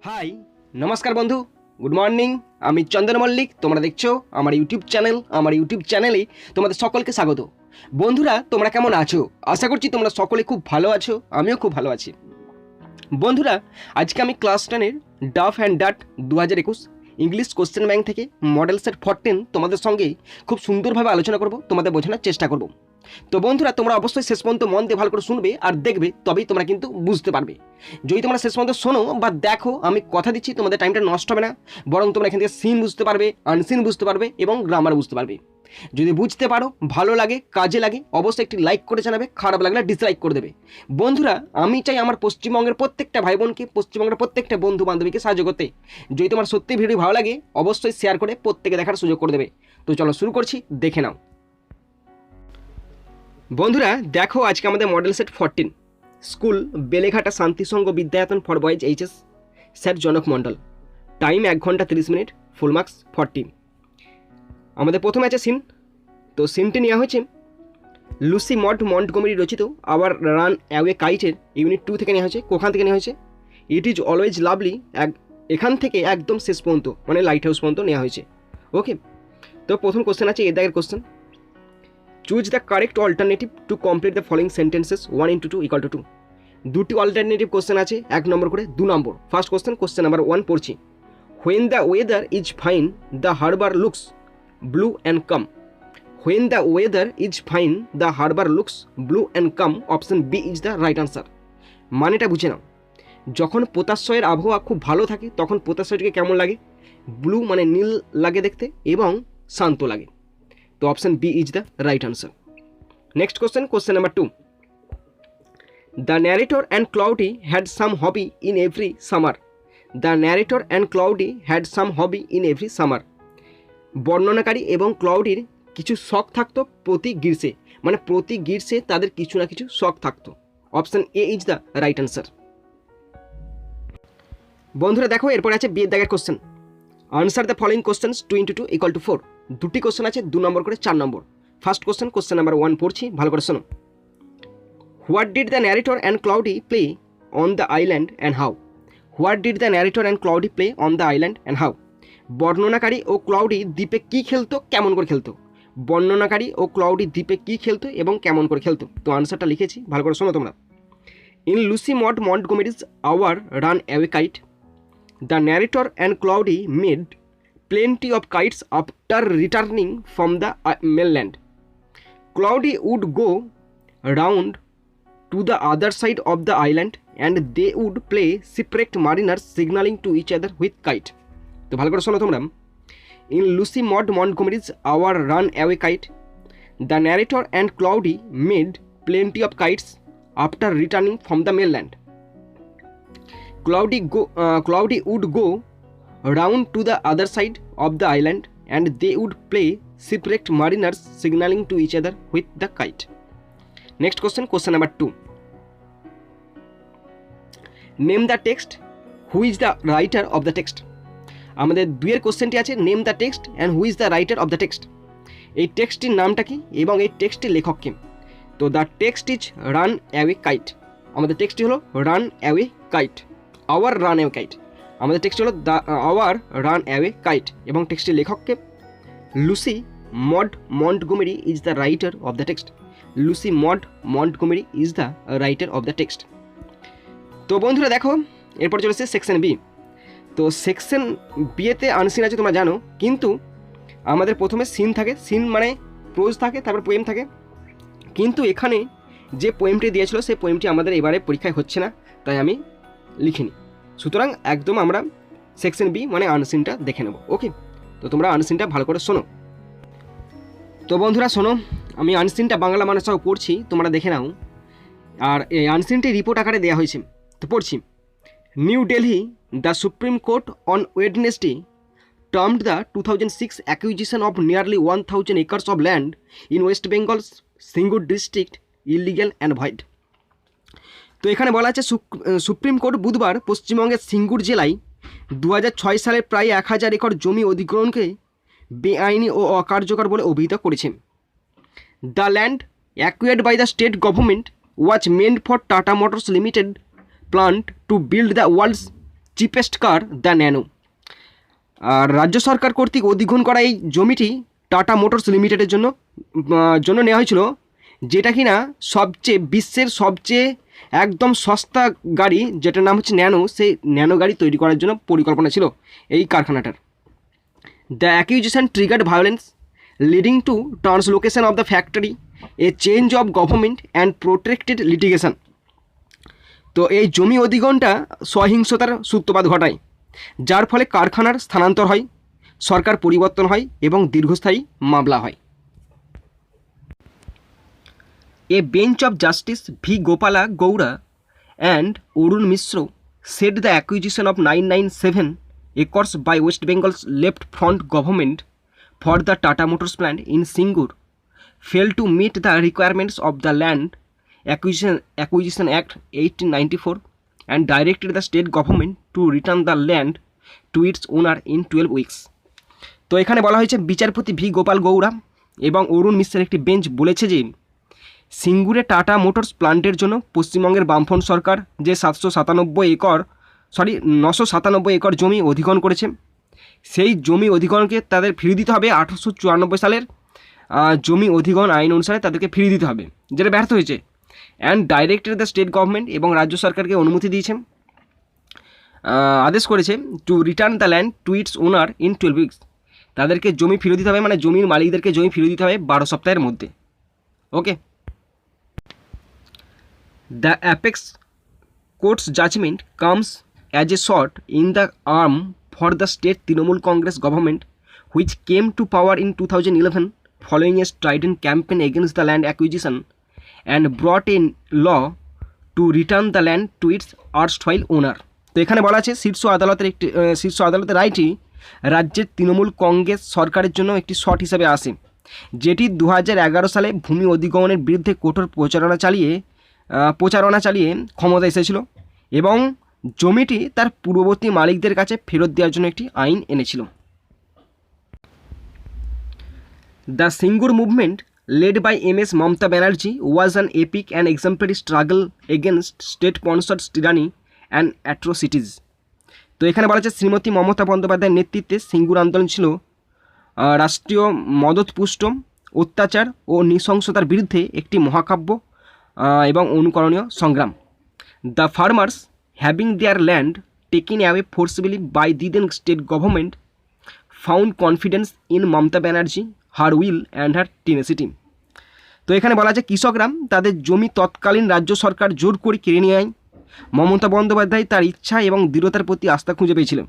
High নমস্কার বন্ধু, good morning. আমি চন্দন মল্লিক, তোমরা দেখছো আমার ইউটিউব চ্যানেল। আমার ইউটিউব চ্যানেলে তোমাদের সকলকে স্বাগত। বন্ধুরা, তোমরা কেমন আছো? আশা করছি তোমরা সকলে খুব ভালো আছো, আমিও খুব ভালো আছি। বন্ধুরা, আজকে আমি ক্লাস 10-এর Duff and Dutt 2021 English question bank থেকে মডেল সেট 14 তোমাদের সঙ্গে খুব সুন্দরভাবে আলোচনা করব, তোমাদের বোঝানোর চেষ্টা করব। তো বন্ধুরা, তোমরা অবশ্যই শেষ পর্যন্ত মন দিয়ে ভালো করে শুনবে আর দেখবে, তবেই তোমরা কিন্তু বুঝতে পারবে। যদি তোমরা শেষ পর্যন্ত শোনো বা দেখো, আমি কথা দিচ্ছি তোমাদের টাইমটা নষ্ট হবে না, বরং তোমরা এখান থেকে সিন বুঝতে পারবে, আনসিন বুঝতে পারবে এবং গ্রামার বুঝতে পারবে। যদি বুঝতে পারো, ভালো লাগে, কাজে লাগে, অবশ্যই একটি লাইক করে জানাবে, খারাপ লাগলে ডিসলাইক করে দেবে। বন্ধুরা, আমি চাই আমার পশ্চিমবঙ্গের প্রত্যেকটা ভাই বোনকে, পশ্চিমবঙ্গের প্রত্যেকটা বন্ধু বান্ধবীকে সাহায্য করতে। যদি তোমার সত্যি ভিডিও ভালো লাগে, অবশ্যই শেয়ার করে প্রত্যেকে দেখার সুযোগ করে দেবে। তো চলো শুরু করছি, দেখে নাও। বন্ধুরা দেখো, আজকে আমাদের model set 14, school Beleghata Shantisangha Vidyayatan for boys HS, sir Janak Mandal. Time 1 ঘন্টা 30 মিনিট, ফুল মার্কস 40। আমাদের প্রথমে আছে সিন। তো সিনটি নেওয়া হয়েছে লুসি মড মন্টগোমেরি রচিত আওয়ার রান অ্যাওয়ে কাইটের ইউনিট 2 থেকে নেওয়া হয়েছে। কোখান থেকে নেওয়া হয়েছে? ইট ইজ অলওয়েজ লাভলি, এখান থেকে একদম শেষ পর্যন্ত মানে লাইট হাউস পর্যন্ত নেওয়া হয়েছে। ওকে, তো প্রথম কোশ্চেন আছে এর দাগের question. Choose the correct alternative to complete the following sentences 1 × 2 = 2। দুটি অল্টারনেটিভ কোশ্চেন আছে, 1 নম্বর করে 2 নম্বর। ফার্স্ট কোশ্চেন, কোশ্চেন নাম্বার 1 পড়ছি। When the weather is fine the harbour looks blue and calm. When the weather is fine the harbour looks blue and calm, option B is the right answer. মানেটা বুঝে নাও। যখন পোতাশ্রয়ের আবহাওয়া খুব ভালো থাকে তখন পোতাশ্রয়টিকে কেমন লাগে? ব্লু মানে নীল লাগে দেখতে এবং শান্ত লাগে। তো option B is the right answer. Next question, question number 2। The narrator and Cloudy had some hobby in every summer. The narrator and Cloudy had some hobby in every summer. বর্ণনাকারী এবং ক্লাউডির কিছু শখ থাকতো প্রতি গ্রীষ্মে, মানে প্রতি গ্রীষ্মে তাদের কিছু না কিছু শখ থাকতো। Option A is the right answer. বন্ধুরা দেখো, এরপর আছে বি এর দাগের question. Answer the following questions 2 × 2 = 4। দুটি কোশ্চেন আছে, 2 নম্বর করে 4 নম্বর। ফার্স্ট কোশ্চেন, কোশ্চেন নাম্বার 1 পড়ছি, ভালো করে শোনো। What did the narrator and cloudy play on the island and how. What did the narrator and cloudy play on the island and how. বর্ণনাকারী ও cloudy দ্বীপে কী খেলতো, কেমন করে খেলতো। বর্ণনাকারী ও ক্লাউডি দ্বীপে কী খেলতো এবং কেমন করে খেলতো। তো আনসারটা লিখেছি, ভালো করে শোনো তোমরা। In Lucy Maud Montgomery's our run away kite, the narrator and Cloudy made plenty of kites after returning from the mainland. Cloudy would go round to the other side of the island and they would play shipwrecked mariners signaling to each other with kite. তো ভালো করে শোনো তোমরা। In Lucy Maud Montgomery's Our Run Away Kite, the narrator and Cloudy made plenty of kites after returning from the mainland. Cloudy would go round to the other side of the island and they would play shipwrecked mariners signaling to each other with the kite. Next question, question number 2. Name the text. Who is the writer of the text? আমাদের দুইয়ের কোশ্চেনটি আছে, name the text and who is the writer of the text. এই টেক্সটটির নামটা কি এবং এই টেক্সটের লেখক কে? তো the text is run away kite. আমাদের টেক্সটটি হলো run away kite, our run away kite. আমাদের টেক্সট হলো the our run away kite এবং টেক্সটের লেখককে Lucy Maud Montgomery is the writer of the text. Lucy Maud Montgomery is the writer of the text. তো বন্ধুরা দেখো, এরপর চলেছে সেকশন বি। তো সেকশন বিয়েতে আনসিন আছে তোমরা জানো, কিন্তু আমাদের প্রথমে সিন থাকে, সিন মানে প্রোজ থাকে, তারপর পোয়েম থাকে। কিন্তু এখানে যে পোয়েমটি দিয়েছিল সেই পোয়েমটি আমাদের এবারে পরীক্ষায় হচ্ছে না, তাই আমি লিখিনি। সুতরাং একদম আমরা সেকশন বি মানে আনসিনটা দেখে নেব। ওকে, তো তোমরা আনসিনটা ভালো করে শোনো। তো বন্ধুরা শোনো, আমি আনসিনটা বাংলা মানে সহ পড়ছি, তোমরা দেখে নাও। আর এই আনসিনটি রিপোর্ট আকারে দেওয়া হয়েছে, তো পড়ছি। New Delhi, the supreme court on Wednesday termed the 2006 acquisition of nearly 1000 acres of land in West Bengal's Singur district illegal and void. তো এখানে বলা আছে সুপ্রিম কোর্ট বুধবার পশ্চিমবঙ্গের সিঙ্গুর জেলায় 2006 সালের প্রায় 1000 একর জমি অধিগ্রহণকে বেআইনি ও অকার্যকর বলে অভিহিত করেছে। The land acquired by the state government was meant for Tata Motors Limited plant to build the world's cheapest car the Nano. আর রাজ্য সরকার কর্তৃক অধিগ্রহণ করা এই জমিটি টাটা মোটরস লিমিটেডের জন্য নেওয়া হয়েছিল, যেটা কিনা বিশ্বের সবচেয়ে একদম সস্তা গাড়ি, যেটার নাম হচ্ছে ন্যানো, সেই ন্যানো গাড়ি তৈরি করার জন্য পরিকল্পনা ছিল এই কারখানাটার। The acquisition triggered violence leading to translocation of the factory, a change of government and protected litigation. তো এই জমি অধিগ্রহণটা সহিংসতার সূত্রপাত ঘটায়, যার ফলে কারখানার স্থানান্তর হয়, সরকার পরিবর্তন হয় এবং দীর্ঘস্থায়ী মামলা হয়। A bench of justice V Gopala Gowda and Arun Mishra said the acquisition of 997 acres by West Bengal's left front government for the Tata Motors plant in Singur failed to meet the requirements of the Land Acquisition Act 1894 and directed the state government to return the land to its owner in 12 weeks. তো এখানে বলা হয়েছে বিচারপতি V Gopal গৌড়া এবং অরুণ মিশ্রের একটি bench বলেছে যে সিঙ্গুরে টাটা মোটরস প্লান্টের জন্য পশ্চিমবঙ্গের বামফ্রন্ট সরকার যে 997 একর জমি অধিগ্রহণ করেছে, সেই জমি অধিগ্রহণকে তাদের ফিরিয়ে দিতে হবে। 1894 সালের জমি অধিগ্রহণ আইন অনুসারে তাদেরকে ফিরিয়ে দিতে হবে, যেটা ব্যর্থ হয়েছে। And directed the state government, এবং রাজ্য সরকারকে অনুমতি দিয়েছে, আদেশ করেছে to return the land to its owner in 12 weeks. তাদেরকে জমি ফিরিয়ে দিতে হবে, মানে জমির মালিকদেরকে জমি ফিরিয়ে দিতে হবে 12 সপ্তাহের মধ্যে। ওকে। The apex court's judgment comes as a shot in the arm for the state Trinamool Congress government, which came to power in 2011 following a strident campaign against the land acquisition and brought in law to return the land to its erstwhile owner. তো এখানে বলা আছে শীর্ষ আদালতের রায়টি রাজ্যের তৃণমূল কংগ্রেস সরকারের জন্য একটি শট হিসেবে আসে, যেটি 2011 সালে ভূমি অধিগ্রহণের বিরুদ্ধে কঠোর প্রচারণা চালিয়ে ক্ষমতা এসেছিল এবং জমিটি তার পূর্ববর্তী মালিকদের কাছে ফেরত দেওয়ার জন্য একটি আইন এনেছিল। The Singur movement led by MS Mamata Banerjee was an epic and exemplary struggle against state-sponsored tyranny and atrocities. তো এখানে বলা হচ্ছে শ্রীমতী মমতা বন্দ্যোপাধ্যায়ের নেতৃত্বে সিঙ্গুর আন্দোলন ছিল রাষ্ট্রীয় মদতপুষ্ট অত্যাচার ও নৃশংসতার বিরুদ্ধে একটি মহাকাব্য এবং অনুকরণীয় সংগ্রাম। The farmers having their land taken away forcibly by the then state government found confidence in Mamata Banerjee, her will and her tenacity. তো এখানে বলা যায় কৃষকরা তাদের জমি তৎকালীন রাজ্য সরকার জোর করে কেড়ে নিয়ে আয়। মমতা বন্দ্যোপাধ্যায় তার ইচ্ছা এবং দৃঢ়তার প্রতি আস্থা খুঁজে পেয়েছিলেন।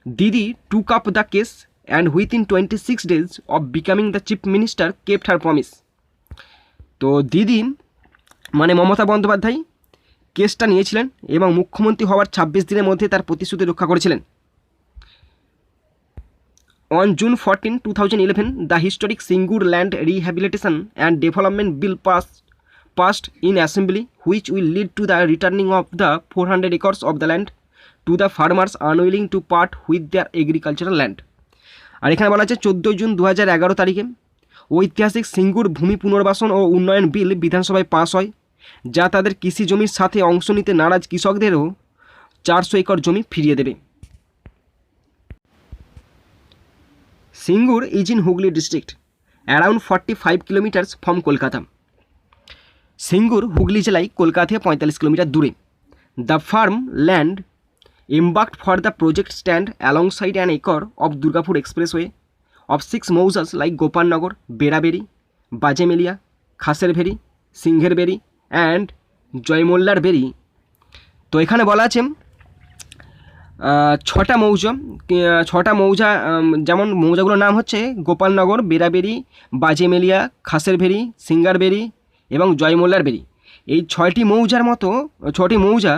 দিদি টুক up the case and within 26 days of becoming the chief minister kept her promise. তো দিদি মানে মমতা বন্দ্যোপাধ্যায় কেসটা নিয়েছিলেন এবং মুখ্যমন্ত্রী হওয়ার 26 দিনের মধ্যে তার প্রতিশ্রুতি রক্ষা করেছিলেন। On June 14, 2011, the historic Singur Land Rehabilitation and Development Bill passed in Assembly, which will lead to the returning of the 400 acres of the land to the farmers unwilling to part with their agricultural land. আর এখানে বলা আছে 14 June 2011 তারিখে ঐতিহাসিক সিঙ্গুর ভূমি পুনর্বাসন ও উন্নয়ন বিল বিধানসভায় pass হয়, যা তাদের কৃষি জমির সাথে অংশ নিতে নারাজ কৃষকদেরও 400 একর জমি ফিরিয়ে দেবে। Singur is in Hooghly district, around 45 kilometres from Kolkata. Singur Hooghly জেলায় কলকাতা থেকে 45 কিলোমিটার দূরে। The farm land embarked for the project stand alongside an acre of Durgapur Expressway of 6 mouzas like Gopalnagar, Beraberi, Bajemelia, Khaserberi, Singherberi and Joymollar Beri। তো এখানে বলা আছে 6টা মৌজা, যেমন মৌজাগুলোর নাম হচ্ছে গোপালনগর, বেরাবেরি, বাজেমেলিয়া, খাসেরভেরি, সিঙ্গারবেরি এবং জয়মোল্লার বেরি। এই 6টি মৌজা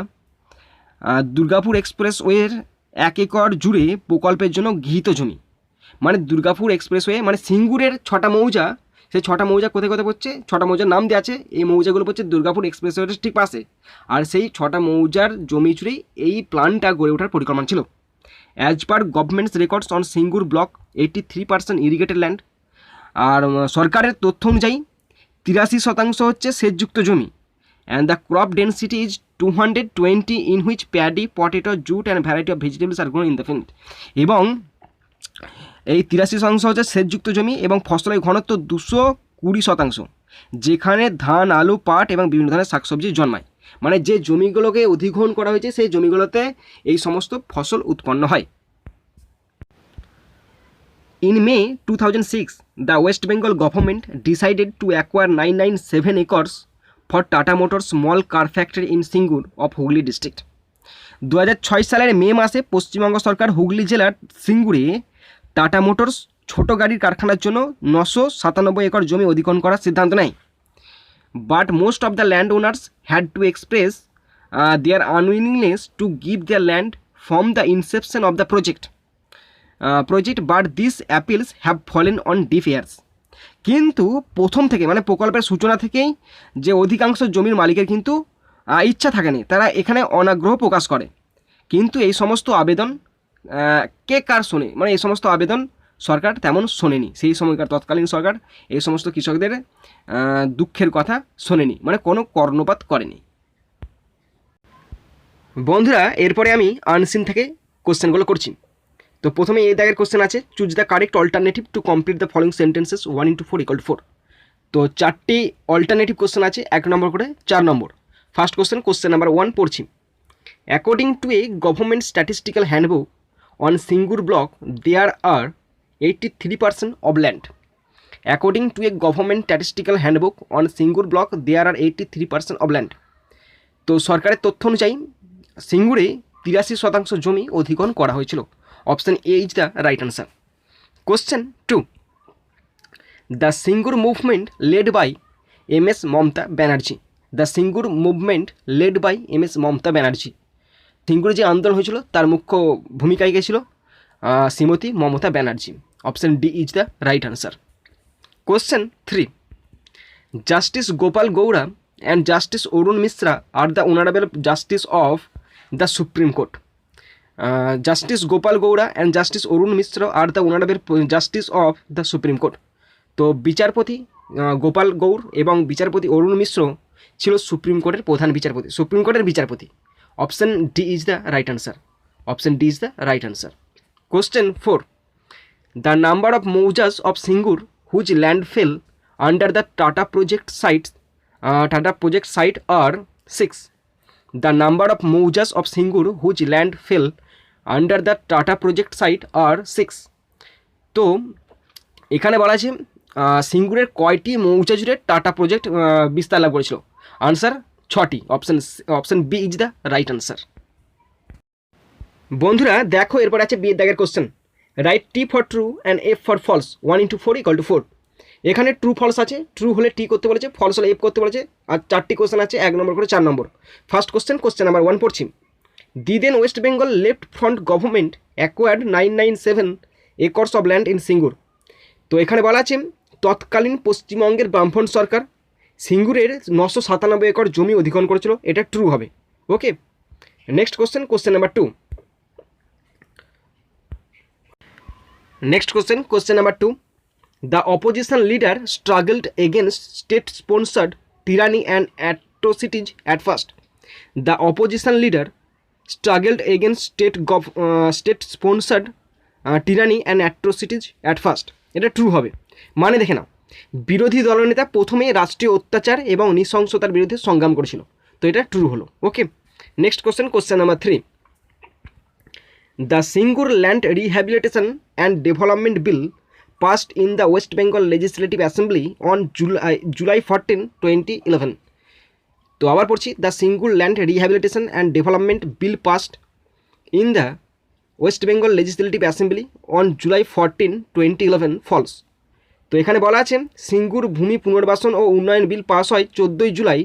দুর্গাপুর এক্সপ্রেসওয়ের 1 একর জুড়ে প্রকল্পের জন্য গৃহীত জমি। মানে দুর্গাপুর এক্সপ্রেসওয়ে মানে সিঙ্গুরের 6টা মৌজা, সেই 6টা মৌজা কোথায় পড়ছে, 6টা মৌজার নাম দেওয়া আছে। এই মৌজাগুলো পড়ছে দুর্গাপুর এক্সপ্রেসওয়ের ঠিক পাশে, আর সেই 6টা মৌজার জমি জুড়েই এই প্ল্যানটা গড়ে ওঠার পরিকল্পনা ছিল। As per government's records on Singur block 83% irrigated land. আর সরকারের তথ্য অনুযায়ী 83% হচ্ছে সেচযুক্ত জমি। And the crop density is 220 in which paddy, potato, jute and variety of vegetables are grown in the field. এবং এই 83% হচ্ছে সেচযুক্ত জমি এবং ফসলের ঘনত্ব 220%, যেখানে ধান, আলু, পাট এবং বিভিন্ন ধরনের শাকসবজি জন্মায়। মানে যে জমিগুলোকে অধিগ্রহণ করা হয়েছে সেই জমিগুলোতে এই সমস্ত ফসল উৎপন্ন হয়। In May 2006, the West Bengal government decided to acquire 997 acres for Tata Motors small car factory in Singur of Hooghly district. 2006 সালের মে মাসে পশ্চিমবঙ্গ সরকার হুগলি জেলার সিঙ্গুরে টাটা মোটরস ছোট গাড়ির কারখানার জন্য 997 একর জমি অধিগ্রহণ করার সিদ্ধান্ত নেয়। But most of the land owners had to express their unwillingness to give their land from the inception of the project but this appeals have fallen on deaf ears. কিন্তু প্রথম থেকে মানে প্রকল্পের সূচনা থেকেই যে অধিকাংশ জমির মালিকের কিন্তু ইচ্ছা থাকেনি, তারা এখানে অনাগ্রহ প্রকাশ করে। কিন্তু এই সমস্ত আবেদন কে কার শোনে, মানে এই সমস্ত আবেদন সরকার তেমন শোনেনি। সেই সময়কার তৎকালীন সরকার এই সমস্ত কৃষকদের দুঃখের কথা শোনেনি, মানে কোনো কর্ণপাত করেনি। বন্ধুরা, এরপরে আমি আনসিন থেকে কোশ্চেনগুলো করছি। তো প্রথমে এই দাগের কোশ্চেন আছে, choose the correct alternative to complete the following sentences 1 × 4 = 4। তো 4টি অল্টারনেটিভ কোশ্চেন আছে, 1 নম্বর করে 4 নম্বর। ফার্স্ট কোশ্চেন নাম্বার 1 পড়ছি। According to a government statistical handbook on Singur block there are 83% of land. According to a government statistical handbook on Singur block there are 83% of land. তো সরকারের তথ্য অনুযায়ী সিঙ্গুরে 83% জমি অধিগ্রহণ করা হয়েছিল। Option A is the right answer. Question 2, the Singur movement led by MS Mamata Banerjee. The Singur movement led by MS Mamata Banerjee. সিঙ্গুরে যে আন্দোলন হয়েছিল তার মুখ্য ভূমিকায় গেছিল Shrimati Mamata Banerjee. Option D is the right answer. Question 3, justice Gopal Gowda and justice Arun Mishra are the honourable justice of the supreme court. Justice Gopal Gowda and justice Arun Mishra R the honourable justice of the supreme court. তো বিচারপতি গোপাল গৌড় এবং বিচারপতি অরুণ মিশ্র ছিল সুপ্রিম কোর্টের প্রধান বিচারপতি, সুপ্রিম কোর্টের বিচারপতি। Option D is the right answer. Option D is the right answer. Question 4, the number of moujas of Singur whose land fell under the Tata project site are 6. The number of moujas of Singur whose land fell under the Tata project site are 6. তো এখানে বলা আছে সিঙ্গুরের কয়টি মৌজা জুড়ে tata project বিস্তার লাভ করেছিল। Answer 6টি। Option B is the right answer. বন্ধুরা দেখো, এরপর আছে বি এর দাগের question. Write T for true and F for false 1 × 4 = 4। এখানে ট্রু ফলস আছে, ট্রু হলে টি করতে বলেছে, ফলস হলে এফ করতে বলেছে। আর 4টি কোশ্চেন আছে, 1 নম্বর করে 4 নম্বর। ফার্স্ট কোশ্চেন নাম্বার 1 পড়ছি। The then West Bengal Left Front government acquired 997 acres of land in Singur. তো এখানে বলা আছে তৎকালীন পশ্চিমবঙ্গের বামফ্রন্ট সরকার সিঙ্গুরের 997 একর জমি অধিগ্রহণ করেছিল। এটা ট্রু হবে। Okay, next question number 2। Next question number 2. The opposition leader struggled against state-sponsored tyranny and atrocities at first. The opposition leader struggled against state-sponsored tyranny and atrocities at first. এটা true হবে। মানে দেখে নাও, বিরোধী দলনেতা প্রথমে রাষ্ট্রীয় অত্যাচার এবং নৃশংসতার বিরুদ্ধে সংগ্রাম করেছিল। তো এটা ট্রু হলো। Okay, next question number 3. The Singur Land Rehabilitation and Development Bill passed in the West Bengal Legislative Assembly on July 14, 2011. তো আবার পড়ছি, the Singur land rehabilitation and development bill passed in the West Bengal legislative assembly on July 14, 2011 false. তো এখানে বলা আছে সিঙ্গুর ভূমি পুনর্বাসন ও উন্নয়ন বিল পাস হয় 14 জুলাই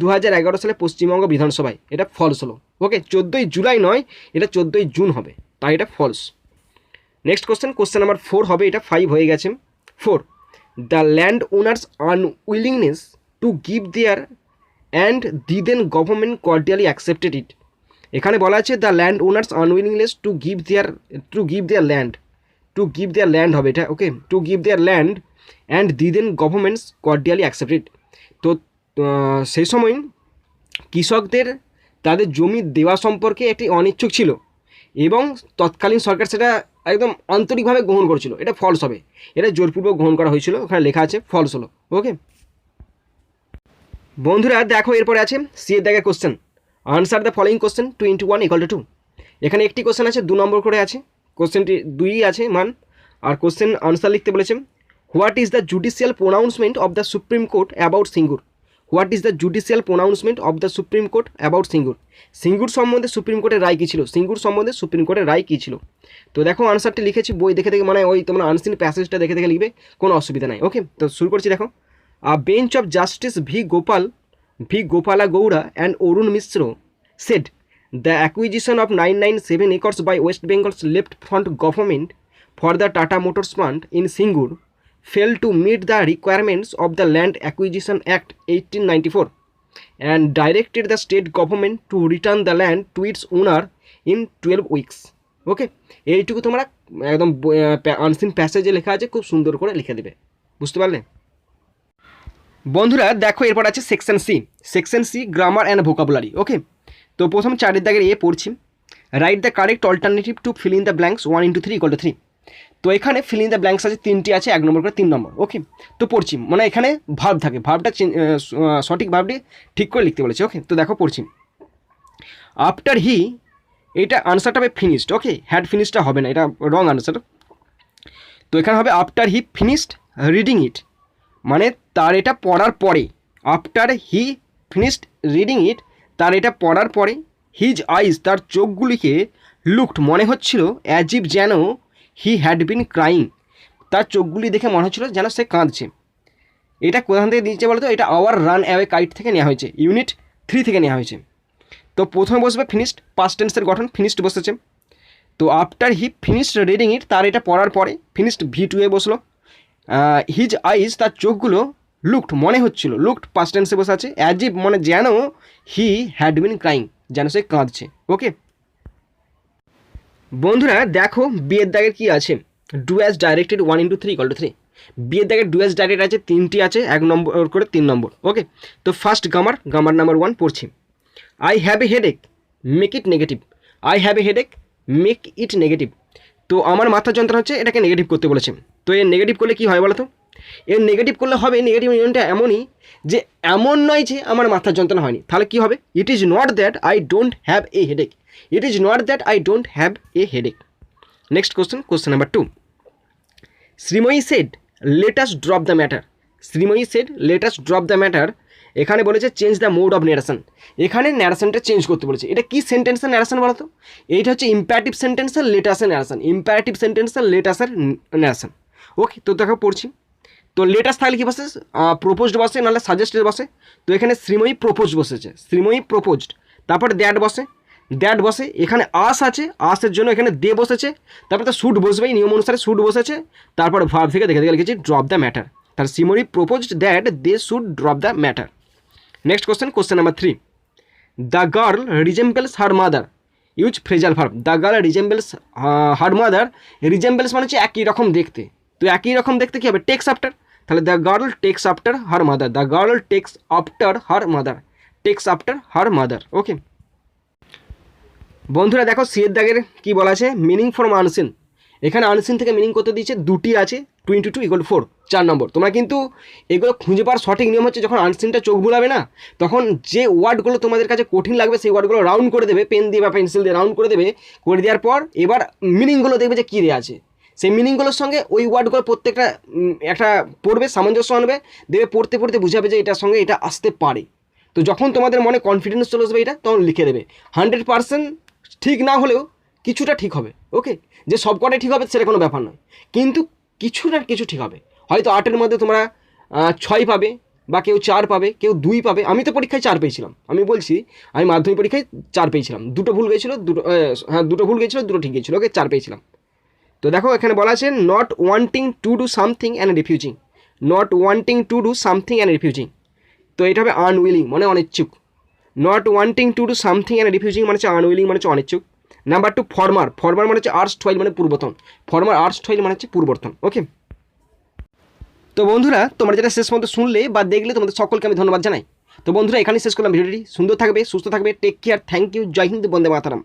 2011 সালে পশ্চিমবঙ্গ বিধানসভায়। এটা ফলস হলো। ওকে, 14 জুলাই নয়, এটা 14 জুন হবে, তাই এটা ফলস। নেক্সট কোশ্চেন নাম্বার 4 হবে। এটা 5 হয়ে গেছে। 4, the land owners unwillingness to give their and the then government cordially accepted it. এখানে বলা আছে the land owners unwillingness to give their land হবে এটা। Okay, to give their land and the then government's cordially accepted. তো সেই সময় কৃষকদের তাদের জমি দেওয়া সম্পর্কে একটি অনিচ্ছুক ছিল এবং তৎকালীন সরকার সেটা একদম আন্তরিকভাবে গ্রহণ করেছিল। এটা ফলস হবে, এটা জোরপূর্বক গ্রহণ করা হয়েছিল, ওখানে লেখা আছে ফলস হলো। ওকে বন্ধুরা দেখো এরপরে আছে সি এর দাগের question, answer the following question 21 = 2। এখানে একটি কোশ্চেন আছে 2 নম্বর করে আছে, কোশ্চেনটি 2ই আছে মান, আর কোশ্চেন আনসার লিখতে বলেছে what is the judicial প্রোনাউন্সমেন্ট of the supreme court about Singur. What is the judicial প্রোনাউন্সমেন্ট of the supreme court about Singur. Singur সম্বন্ধে সুপ্রিম কোর্টের রায় কী ছিল, সিঙ্গুর সম্বন্ধে সুপ্রিম কোর্টের রায় কী ছিল। তো দেখো আনসারটি লিখেছি, বই দেখে দেখে মানে ওই তোমরা আনসিন প্যাসেজটা দেখে দেখে লিখবে, কোনো অসুবিধা নাই। ওকে তো শুরু করছি। দেখো bench of justice V Gopala Gowda and Arun Mishra said the acquisition of 997 acres by West Bengal's left front government for the Tata Motors plant in Singur failed to meet the requirements of the Land Acquisition Act 1894 and directed the state government to return the land to its owner in 12 weeks. ওকে এইটুকু তোমরা একদম unseen প্যাসেজে লেখা আছে, খুব সুন্দর করে লিখে দেবে, বুঝতে পারলে বন্ধুরা। দেখো এরপর আছে section C grammar and vocabulary. Okay তো প্রথম 4 দাগের পড়ছি, write the correct alternative to fill in the blanks 1 × 3 = 3। তো এখানে ফিল ইন দ্য ব্ল্যাঙ্কস আছে 3টি আছে, 1 নম্বর করে 3 নম্বর। ওকে তো পড়ছি, মানে এখানে ভার্ব থাকে, ভার্বটা সঠিক ভার্বটি ঠিক করে লিখতে বলেছে। ওকে তো দেখো পড়ছি, আফটার হি, এটা আনসারটা হবে ফিনিশড। ওকে হ্যাড ফিনিশডটা হবে না, এটা রং আনসার। তো এখানে হবে আফটার হি ফিনিশড রিডিং ইট, মানে তার এটা পড়ার পরে, আফটার হি ফিনিশড রিডিং ইট, তার এটা পড়ার পরে, হিজ আইজ, তার চোখগুলিকে, লুকড, মনে হচ্ছিল, অ্যাজ ইফ, যেন, হি হ্যাড বিন ক্রাইং, তার চোখগুলি দেখে মনে হচ্ছিল যেন সে কাঁদছে। এটা কোথান থেকে দিয়েছে বলতো, এটা আওয়ার রান অ্যাওয়ে কাইট থেকে নেওয়া হয়েছে, ইউনিট 3 থেকে নেওয়া হয়েছে। তো প্রথমে বসবে ফিনিশড, পাস্ট টেন্সের গঠন, ফিনিশড বসেছে। তো আফটার হি ফিনিশড রিডিং ইট, তার এটা পড়ার পরে, ফিনিশড V2 এ বসলো। হিজ আইজ, তার চোখগুলো, লুকড, মনে হচ্ছিল, লুকড পাস্ট টেন্সে বসে আছে, অ্যাজ ইফ, মানে যেন, হি হ্যাড বিন ক্রাইং, যেন সে কাঁদছে। ওকে বন্ধুরা দেখো বিয়ের দাগের কী আছে, ডু অ্যাজ ডাইরেক্টেড 1 × 3 = 3। বিয়ের দাগের ডু অ্যাজ ডাইরেক্ট আছে 3টি আছে, 1 নম্বর করে 3 নম্বর। ওকে তো ফার্স্ট গামার নাম্বার 1 পড়ছি, I have a headache make it negative. I have a headache make it negative. তো আমার মাথা যন্ত্রণা হচ্ছে, এটাকে নেগেটিভ করতে বলেছে। তো এর নেগেটিভ করলে কী হয় বলো তো, এর নেগেটিভ করলে হবে, নেগেটিভ ইউনিয়নটা এমনই যে এমন নয় যে আমার মাথার যন্ত্রণা হয়নি, তাহলে কী হবে, it is not that I don't have a headache, it is not that I don't have a headache. Next question number 2, Shreemoyee said let us drop the matter. Shreemoyee said let us drop the matter, এখানে বলেছে change the mode of narration, এখানে ন্যারেশনটা change করতে বলেছে। এটা কি সেন্টেন্সের narration বলো তো, এইটা হচ্ছে ইম্পারেটিভ সেন্টেন্সের লেটাসের ন্যারেশন, ইম্পারেটিভ সেন্টেন্সের লেটাসের ন্যারেশন। ওকে তো দেখো পড়ছি, তো লেটাস থাকলে কী বসে, প্রপোজড বসে, নাহলে সাজেস্টেড বসে। তো এখানে শ্রীময়ী প্রপোজ বসেছে, শ্রীময়ী প্রপোজড, তারপর দ্যাট বসে, এখানে আস আছে, আসের জন্য এখানে দে বসেছে, তারপর তো শুড বসবেই, নিয়ম অনুসারে শুড বসেছে, তারপর ভার্ব থেকে দেখে লিখেছি ড্রপ দ্য ম্যাটার, তার Shreemoyee proposed that they should drop the matter. Next question number 3, the girl resembles her mother, use phrasal verb. The girl resembles her mother, resembles মানে হচ্ছে একই রকম দেখতে, তো একই রকম দেখতে কী হবে, টেক্স আফটার, তাহলে the girl takes after her mother, the girl takes after her mother, takes after her mother. Okay বন্ধুরা দেখো সিয়ের দাগের কী বলা আছে, মিনিং ফ্রম আনসিন। এখানে আনসিন থেকে মিনিং করতে দিয়েছে, 2টি আছে, 22 = 4, 4 নম্বর। তোমরা কিন্তু এগুলো খুঁজে পাওয়ার সঠিক নিয়ম হচ্ছে, যখন আনসিনটা চোখ বুলাবে না, তখন যে ওয়ার্ডগুলো তোমাদের কাছে কঠিন লাগবে সেই ওয়ার্ডগুলো রাউন্ড করে দেবে, পেন দিয়ে বা পেন্সিল দিয়ে রাউন্ড করে দেবে, করে দেওয়ার পর এবার মিনিংগুলো দেখবে যে কী দেওয়া আছে, সেই মিনিংগুলোর সঙ্গে ওই ওয়ার্ডগুলো প্রত্যেকটা একটা পড়বে, সামঞ্জস্য আনবে, দেবে, পড়তে পড়তে বুঝাবে যে এটার সঙ্গে এটা আসতে পারে। তো যখন তোমাদের মনে কনফিডেন্স চলে আসবে এটা, তখন লিখে দেবে। 100% ঠিক না হলেও কিছুটা ঠিক হবে। ওকে যে সব কটাই ঠিক হবে সেটা কোনো ব্যাপার নয়, কিন্তু কিছু না কিছু ঠিক হবে। হয়তো 8-এর মধ্যে তোমরা 6 পাবে, বা কেউ 4 পাবে, কেউ 2 পাবে। আমি তো পরীক্ষায় 4 পেয়েছিলাম, আমি বলছি আমি মাধ্যমিক পরীক্ষায় 4 পেয়েছিলাম, 2টো ভুল গেছিলো, 2টো ভুল গেছিলো, 2টো ঠিক গেছিলো। ওকে 4 পেয়েছিলাম। তো দেখো এখানে বলা আছে not wanting to do something and refusing, not wanting to do something and refusing, তো এটা হবে আনউইলিং মানে অনিচ্ছুক। Not wanting to do something and refusing মানে হচ্ছে আনউইলিং মানে হচ্ছে অনিচ্ছুক। নাম্বার 2 ফরমার মানে হচ্ছে আর্স্টওয়াইল মানে পূর্বতন, ফরমার আর্স্টওয়াইল মানে হচ্ছে পূর্বতন। ওকে তো বন্ধুরা তোমরা যেটা শেষ পর্যন্ত শুনলে বা দেখলে তোমাদের সকলকে আমি ধন্যবাদ জানাই। তো বন্ধুরা এখানেই শেষ করলাম ভিডিওটি। সুন্দর থাকবে, সুস্থ থাকবে, টেক কেয়ার, থ্যাংক ইউ, জয় হিন্দ, বন্দে মাতারাম।